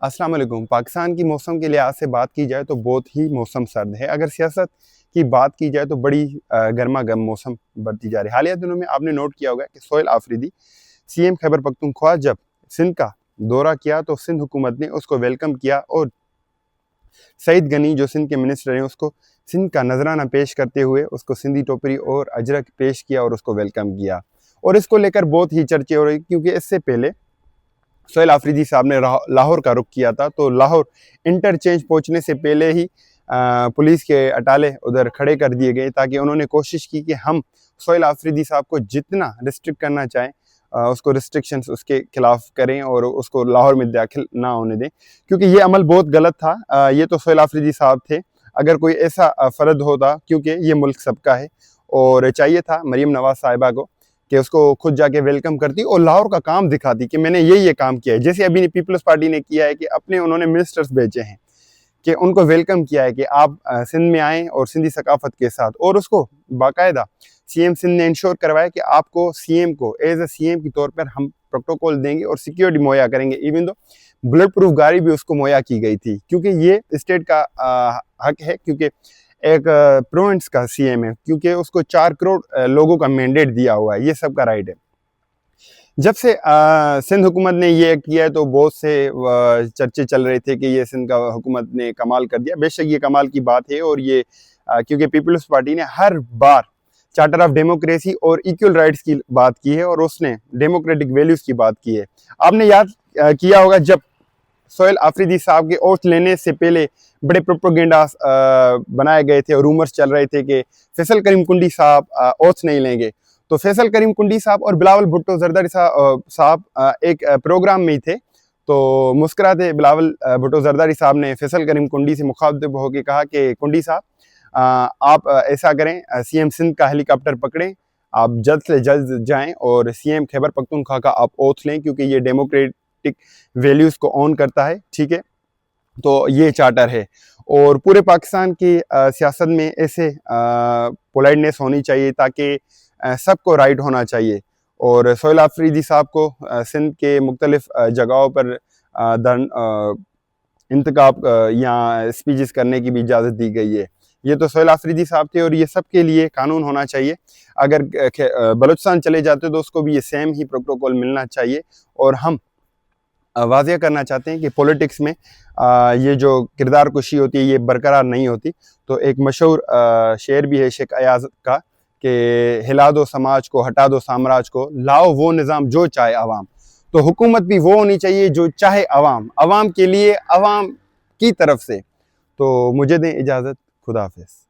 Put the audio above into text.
अस्सलाम वालेकुम। पाकिस्तान की मौसम के लिहाज से बात की जाए तो बहुत ही मौसम सर्द है। अगर सियासत की बात की जाए तो बड़ी गर्मा गर्म मौसम बढ़ती जा रही है। हालिया दिनों में आपने नोट किया होगा कि सोहेल आफरीदी सीएम खैबर पख्तूनख्वा जब सिंध का दौरा किया तो सिंध हुकूमत ने उसको वेलकम किया और सईद गनी जो सिंध के मिनिस्टर हैं उसको सिंध का नजराना पेश करते हुए उसको सिंधी टोपरी और अजरक पेश किया और उसको वेलकम किया। और इसको लेकर बहुत ही चर्चे हो रही क्योंकि इससे पहले सोहेल आफरीदी साहब ने लाहौर का रुख किया था, तो लाहौर इंटरचेंज पहुंचने से पहले ही पुलिस के अटाले उधर खड़े कर दिए गए ताकि उन्होंने कोशिश की कि हम सोहेल आफरीदी साहब को जितना रिस्ट्रिक्ट करना चाहें उसको रिस्ट्रिक्शंस उसके खिलाफ करें और उसको लाहौर में दाखिल ना होने दें, क्योंकि ये अमल बहुत गलत था। ये तो सोहेल आफरीदी साहब थे, अगर कोई ऐसा फ़र्द होता, क्योंकि ये मुल्क सबका है और चाहिए था मरीम नवाज साहिबा को कि उसको खुद जाके वेलकम करती और लाहौर का काम दिखाती कि मैंने ये काम किया है। जैसे अभी पीपल्स पार्टी ने किया है कि अपने उन्होंने मिनिस्टर्स भेजे हैं कि उनको वेलकम किया है कि आप सिंध में आएँ और सिंधी सकाफत के साथ, और उसको बाकायदा सीएम सिंध ने इंश्योर करवाया कि आपको सीएम को एज ए सीएम के तौर पर हम प्रोटोकॉल देंगे और सिक्योरिटी मुहैया करेंगे। इवन दो बुलेट प्रूफ गाड़ी भी उसको मुहैया की गई थी, क्योंकि ये स्टेट का हक है, क्योंकि एक प्रोविंस का सीएम है, क्योंकि उसको 4 करोड़ लोगों का मैंडेट दिया हुआ है, ये सबका राइट है। जब से सिंध हुकूमत ने ये किया है तो बहुत से चर्चे चल रहे थे कि ये सिंध का हुकूमत ने कमाल कर दिया। बेशक ये कमाल की बात है, और ये क्योंकि पीपल्स पार्टी ने हर बार चार्टर ऑफ डेमोक्रेसी और इक्वल राइट्स की बात की है और उसने डेमोक्रेटिक वैल्यूज की बात की है। आपने याद किया होगा जब सोहेल आफरीदी साहब के ओथ लेने से पहले बड़े प्रोपोगेंडा बनाए गए थे और रूमर्स चल रहे थे कि फैसल करीम कुंडी साहब ओथ नहीं लेंगे, तो फैसल करीम कुंडी साहब और बिलावल भुट्टो जरदारी साहब एक प्रोग्राम में ही थे, तो मुस्कुराते बिलावल भुट्टो जरदारी साहब ने फैसल करीम कुंडी से मुखातिब होकर कहा कि कुंडी साहब आप ऐसा करें, सीएम सिंध का हेलीकॉप्टर पकड़ें, आप जल्द से जल्द जाएं और सीएम खैबर पख्तूनख्वा का आप ओथ लें, क्योंकि ये डेमोक्रेटिक वैल्यूज़ को ऑन करता है। ठीक है, तो ये चार्टर है और पूरे पाकिस्तान की सियासत में ऐसे पोलाइटनेस होनी चाहिए ताकि सबको राइट होना चाहिए। और सोहेल आफरीदी साहब को सिंध के मुख्तलिफ जगहों पर इंतखाब या स्पीचेस करने की भी इजाज़त दी गई है। ये तो सोहेल आफरीदी साहब थे और ये सब के लिए कानून होना चाहिए। अगर बलूचिस्तान चले जाते तो उसको भी ये सेम ही प्रोटोकॉल मिलना चाहिए। और हम वाज़ेह करना चाहते हैं कि पॉलिटिक्स में ये जो किरदार कुशी होती है ये बरकरार नहीं होती। तो एक मशहूर शेर भी है शेख अयाज का कि हिला दो समाज को, हटा दो साम्राज्य को, लाओ वो निज़ाम जो चाहे अवाम। तो हुकूमत भी वो होनी चाहिए जो चाहे अवाम, अवाम के लिए, अवाम की तरफ से। तो मुझे दें इजाज़त, खुदा हाफिज़।